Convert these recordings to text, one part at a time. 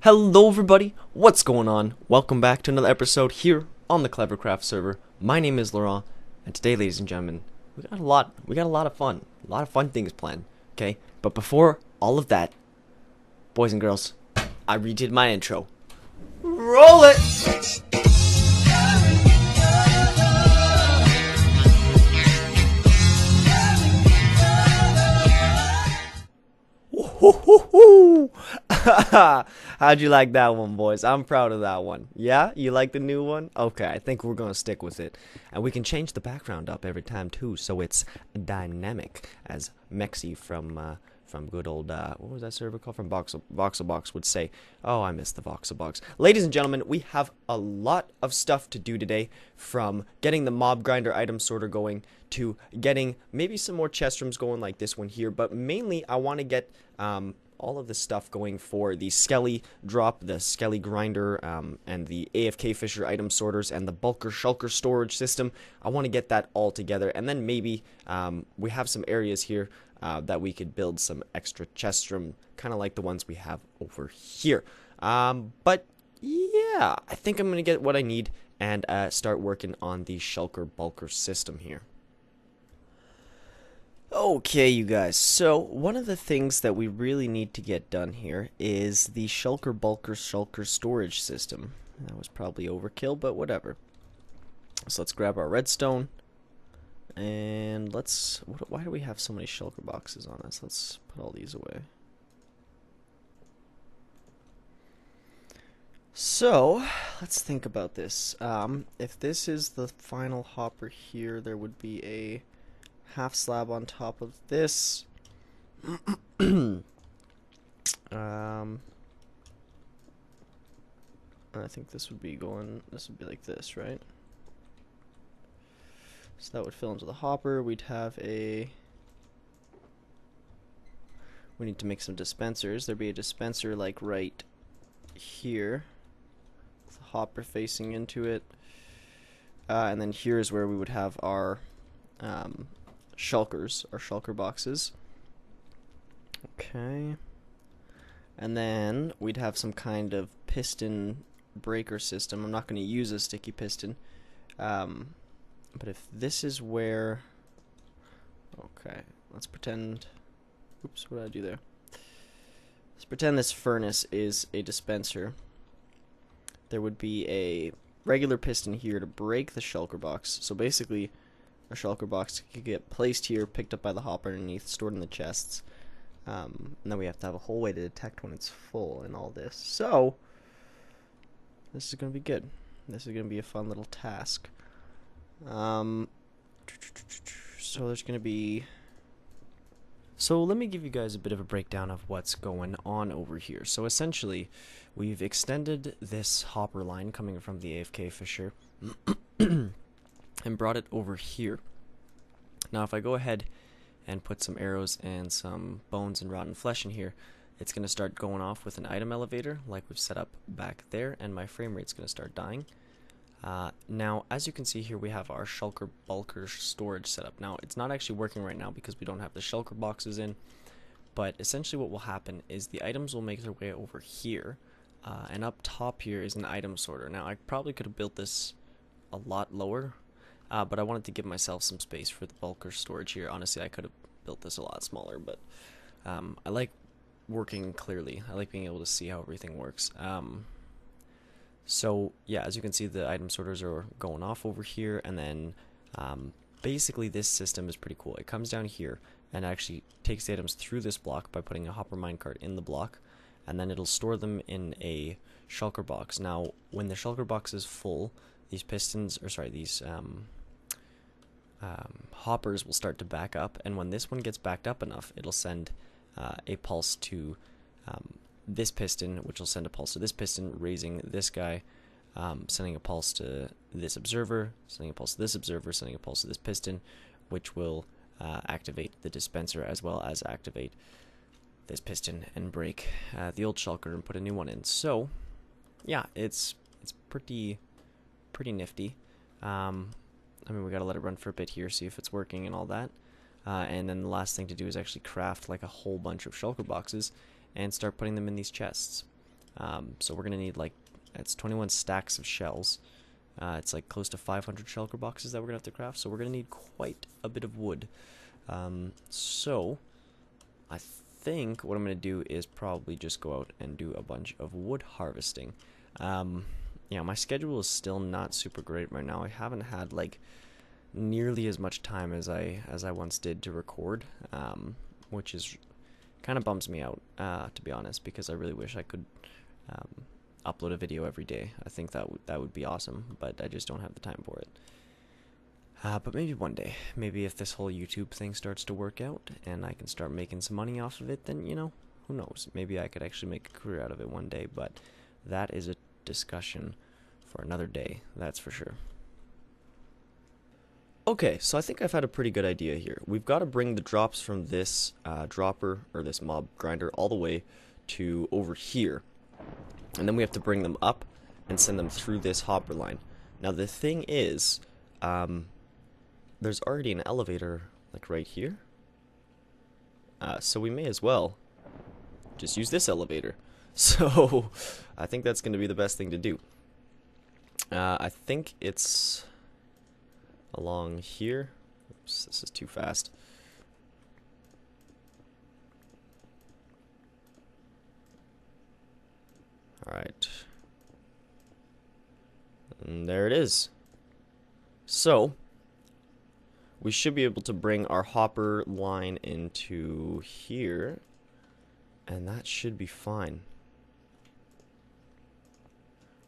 Hello everybody, what's going on? Welcome back to another episode here on the CleverCraft server. My name is Laurent, and today, ladies and gentlemen, we got a lot of fun things planned, okay? But before all of that, boys and girls, I redid my intro. Roll it! How'd you like that one, boys? I'm proud of that one. Yeah? You like the new one? Okay, I think we're gonna stick with it. And we can change the background up every time, too, so it's dynamic, as Mexi from good old, what was that server called? From Voxelbox would say. Oh, I miss the Voxelbox. Ladies and gentlemen, we have a lot of stuff to do today, from getting the mob grinder item sorter going, to getting maybe some more chest rooms going like this one here, but mainly I want to get all of the stuff going for the Skelly drop, the Skelly grinder, and the AFK Fisher item sorters, and the Bulker Shulker storage system. I want to get that all together, and then maybe we have some areas here that we could build some extra chest room, kind of like the ones we have over here. But yeah, I think I'm going to get what I need and start working on the Shulker Bulker system here. Okay, you guys, so one of the things that we really need to get done here is the Shulker Bulker Shulker storage system. That was probably overkill, but whatever. So let's grab our redstone, and why do we have so many Shulker boxes on us? Let's put all these away. So, let's think about this. If this is the final hopper here, there would be a half slab on top of this. I think this would be like this, right? So that would fill into the hopper. We need to make some dispensers. There'd be a dispenser like right here, with the hopper facing into it. And then here is where we would have our shulkers, our shulker boxes. Okay. And then we'd have some kind of piston breaker system. I'm not going to use a sticky piston. But if this is where... Okay, let's pretend... Oops, what did I do there? Let's pretend this furnace is a dispenser. There would be a regular piston here to break the shulker box. So basically, a shulker box could get placed here, picked up by the hopper underneath, stored in the chests. And then we have to have a whole way to detect when it's full and all this. So, this is going to be good. This is going to be a fun little task. So there's going to be... So let me give you guys a bit of a breakdown of what's going on over here. So essentially, we've extended this hopper line coming from the AFK Fisher and brought it over here. Now if I go ahead and put some arrows and some bones and rotten flesh in here, it's going to start going off with an item elevator like we've set up back there, and my frame rate's going to start dying. Now, as you can see here, we have our Shulker Bulker storage setup. Now, it's not actually working right now because we don't have the Shulker boxes in, but essentially what will happen is the items will make their way over here, and up top here is an item sorter. Now, I probably could have built this a lot lower, but I wanted to give myself some space for the Bulker storage here. Honestly, I could have built this a lot smaller, but I like working clearly. I like being able to see how everything works. So yeah, as you can see, the item sorters are going off over here, and then basically this system is pretty cool. It comes down here and actually takes the items through this block by putting a hopper minecart in the block, and then it'll store them in a shulker box. Now, when the shulker box is full, these hoppers will start to back up, and when this one gets backed up enough, it'll send a pulse to this piston, which will send a pulse to this piston, raising this guy, sending a pulse to this observer, sending a pulse to this observer, sending a pulse to this piston, which will activate the dispenser as well as activate this piston and break the old shulker and put a new one in. So yeah, it's pretty nifty. I mean, we gotta let it run for a bit here, see if it's working and all that. And then the last thing to do is actually craft like a whole bunch of shulker boxes and start putting them in these chests. So we're gonna need like, it's 21 stacks of shells. It's like close to 500 shulker boxes that we're gonna have to craft, so we're gonna need quite a bit of wood. So I think what I'm gonna do is probably just go out and do a bunch of wood harvesting. Yeah, my schedule is still not super great right now. I haven't had like nearly as much time as I once did to record, which is kind of bums me out, to be honest, because I really wish I could upload a video every day. I think that would be awesome, but I just don't have the time for it. But maybe one day, maybe if this whole YouTube thing starts to work out and I can start making some money off of it, then, you know, who knows? Maybe I could actually make a career out of it one day, but that is a discussion for another day, that's for sure. Okay, so I think I've had a pretty good idea here. We've got to bring the drops from this dropper, or this mob grinder, all the way to over here. And then we have to bring them up and send them through this hopper line. Now the thing is, there's already an elevator, like right here. So we may as well just use this elevator. So I think that's going to be the best thing to do. I think it's along here. Oops, this is too fast. Alright. And there it is. So we should be able to bring our hopper line into here, and that should be fine.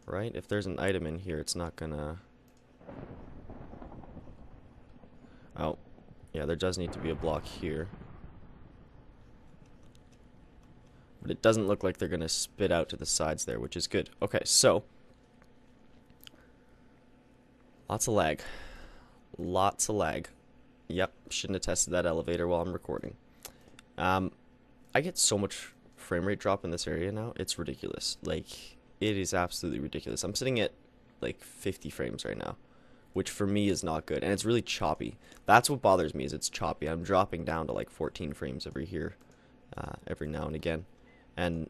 Right? If there's an item in here, it's not gonna... Oh, yeah, there does need to be a block here. But it doesn't look like they're gonna spit out to the sides there, which is good. Okay, so... lots of lag. Lots of lag. Yep, shouldn't have tested that elevator while I'm recording. I get so much frame rate drop in this area now, it's ridiculous. Like, it is absolutely ridiculous. I'm sitting at like 50 frames right now, which for me is not good, and it's really choppy. That's what bothers me, is it's choppy. I'm dropping down to like 14 frames every now and again. And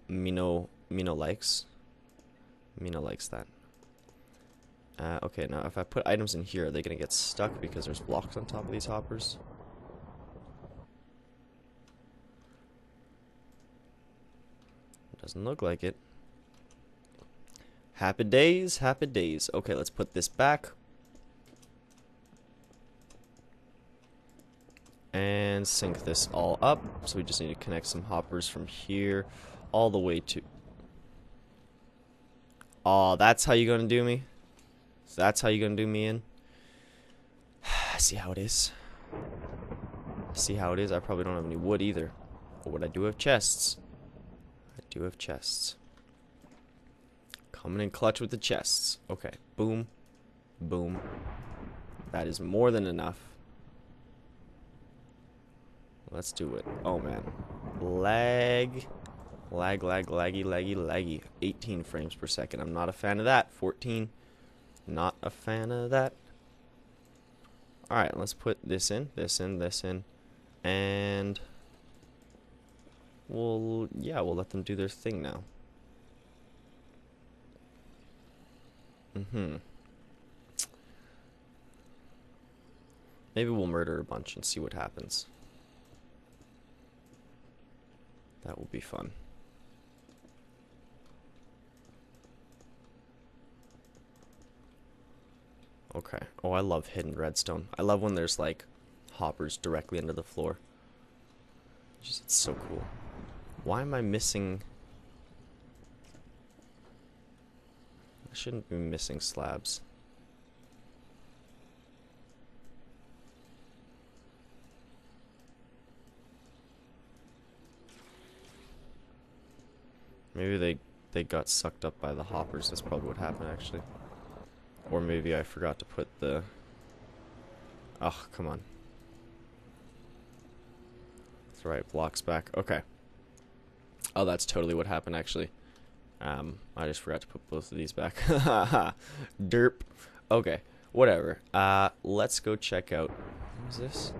Mino likes that. Okay, now if I put items in here, are they gonna get stuck because there's blocks on top of these hoppers? Doesn't look like it. Happy days, happy days. Okay, let's put this back. And sync this all up. So we just need to connect some hoppers from here all the way to... Oh, that's how you're gonna do me? That's how you're gonna do me in? See how it is. See how it is? I probably don't have any wood either. But what I do have chests. I do have chests. Coming in clutch with the chests. Okay. Boom. Boom. That is more than enough. Let's do it. Oh, man. Lag. Lag, laggy, laggy. 18 frames per second. I'm not a fan of that. 14. Not a fan of that. Alright, let's put this in, this in. And... we'll let them do their thing now. Maybe we'll murder a bunch and see what happens. That will be fun. Okay. Oh, I love hidden redstone. I love when there's like hoppers directly under the floor. Just, it's so cool. Why am I missing... I shouldn't be missing slabs. Maybe they got sucked up by the hoppers. That's probably what happened, actually. Or maybe I forgot to put the... Oh, come on. That's right, blocks back. Okay. Oh, that's totally what happened, actually. I just forgot to put both of these back. Derp. Okay, whatever. Let's go check out... What was this?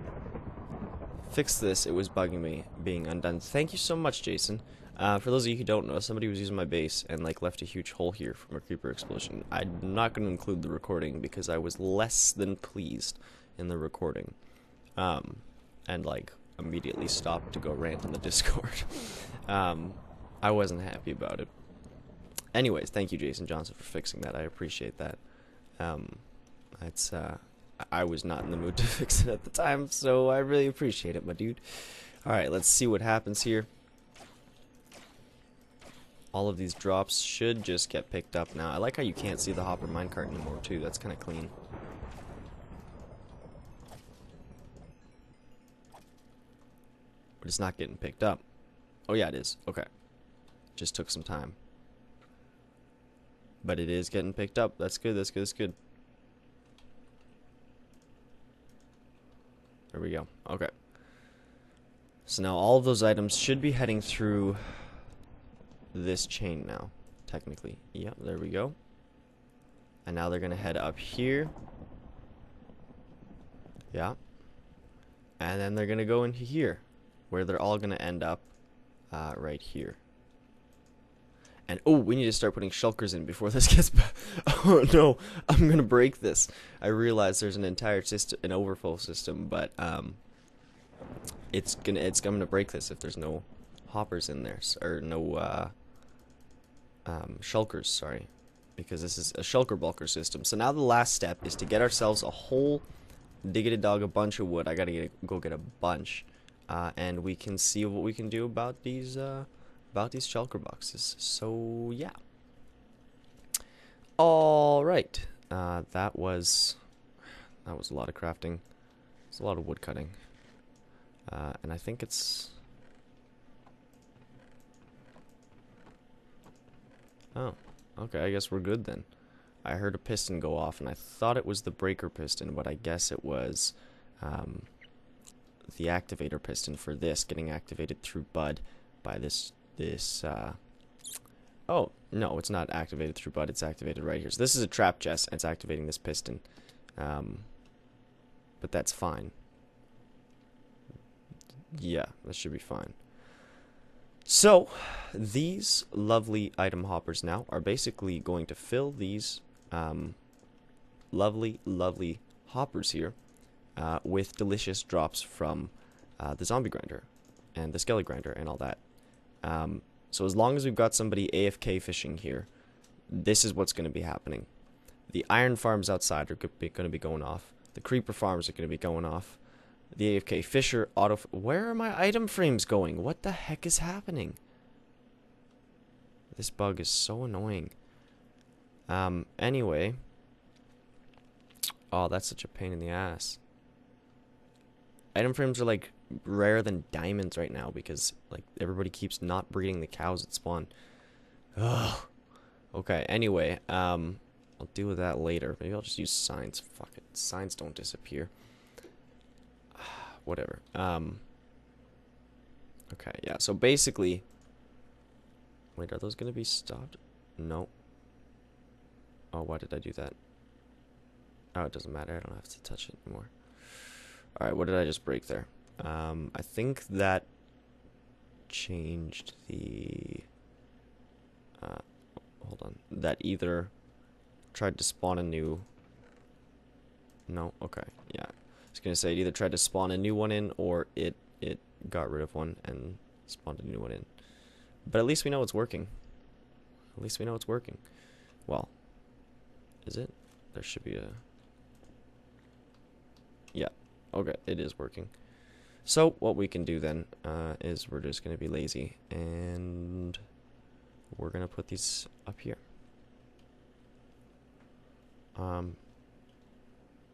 Fix this. It was bugging me being undone. Thank you so much, Jason. For those of you who don't know, somebody was using my base and like left a huge hole here from a creeper explosion. I'm not going to include the recording because I was less than pleased in the recording, and like immediately stopped to go rant on the Discord. I wasn't happy about it. Anyways, thank you, Jason Johnson, for fixing that. I appreciate that. I was not in the mood to fix it at the time, so I really appreciate it, my dude. Alright, let's see what happens here. All of these drops should just get picked up now. I like how you can't see the hopper minecart anymore, too. That's kind of clean. But it's not getting picked up. Oh, yeah, it is. Okay. Just took some time. But it is getting picked up. That's good, that's good, that's good. There we go. Okay. So now all of those items should be heading through this chain now, technically. Yep, there we go. And now they're going to head up here. Yeah. And then they're going to go into here, where they're all going to end up right here. And, oh, we need to start putting shulkers in before this gets back. Oh, no, I'm going to break this. I realize there's an entire system, an overflow system, but it's gonna break this if there's no hoppers in there, or no shulkers, sorry, because this is a shulker bulker system. So now the last step is to get ourselves a whole diggity dog, a bunch of wood. I gotta go get a bunch, and we can see what we can do about these shulker boxes. So yeah. All right, that was a lot of crafting. It's a lot of wood cutting. And I think it's... Oh, okay, I guess we're good then. I heard a piston go off, and I thought it was the breaker piston, but I guess it was the activator piston for this getting activated through Bud by this... Oh, no, it's not activated through Bud, it's activated right here. So this is a trap chest, and it's activating this piston. But that's fine. Yeah, that should be fine. So, these lovely item hoppers now are basically going to fill these lovely, lovely hoppers here with delicious drops from the zombie grinder and the skelly grinder and all that. So as long as we've got somebody AFK fishing here, this is what's going to be happening. The iron farms outside are going to be going off. The creeper farms are going to be going off. The AFK Fisher auto... Where are my item frames going? What the heck is happening? This bug is so annoying. Anyway. Oh, that's such a pain in the ass. Item frames are, like, rarer than diamonds right now because, like, everybody keeps not breeding the cows that spawn. Ugh. Okay, anyway, I'll deal with that later. Maybe I'll just use signs. Fuck it. Signs don't disappear. Whatever. Okay, yeah, so basically... Wait, are those going to be stopped? No. Oh, why did I do that? Oh, it doesn't matter. I don't have to touch it anymore. Alright, what did I just break there? I think that changed the... hold on. That either tried to spawn a new... No? Okay, yeah. I was going to say it either tried to spawn a new one in or it got rid of one and spawned a new one in. But at least we know it's working. At least we know it's working. Well, is it? There should be a... Yeah. Okay, it is working. So what we can do then is we're just going to be lazy and we're going to put these up here.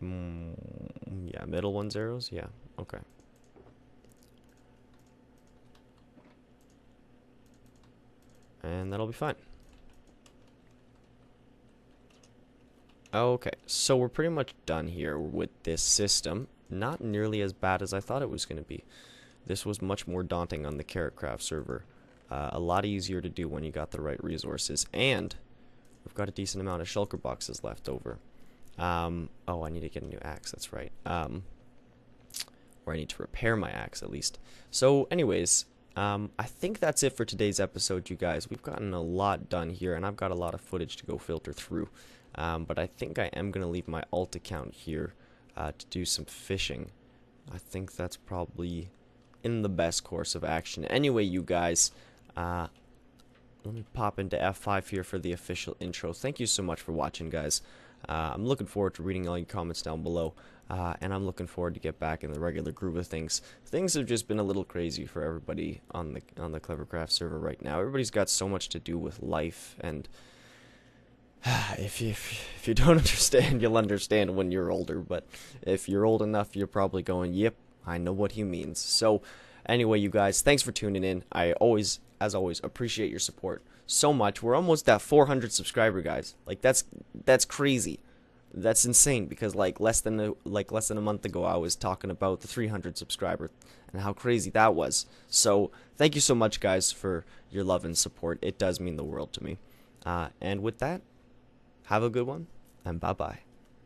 Yeah, middle one zeros. Yeah, okay. And that'll be fine. Okay, so we're pretty much done here with this system. Not nearly as bad as I thought it was going to be. This was much more daunting on the CleverCraft server. A lot easier to do when you got the right resources. And we've got a decent amount of shulker boxes left over. Oh, I need to get a new axe, that's right. Or I need to repair my axe, at least. So, anyways, I think that's it for today's episode, you guys. We've gotten a lot done here, and I've got a lot of footage to go filter through. But I think I am going to leave my alt account here to do some fishing. I think that's probably in the best course of action. Anyway, you guys, let me pop into F5 here for the official intro. Thank you so much for watching, guys. I'm looking forward to reading all your comments down below, and I'm looking forward to get back in the regular groove of things. Things have just been a little crazy for everybody on the CleverCraft server right now. Everybody's got so much to do with life, and if you don't understand, you'll understand when you're older. But if you're old enough, you're probably going, "Yep, I know what he means." So, anyway, you guys, thanks for tuning in. I always, as always, appreciate your support so much. We're almost at 400 subscriber, guys. Like that's crazy. That's insane, because like less than a month ago I was talking about the 300 subscriber and how crazy that was. So thank you so much, guys, for your love and support. It does mean the world to me. And with that, have a good one, and bye bye.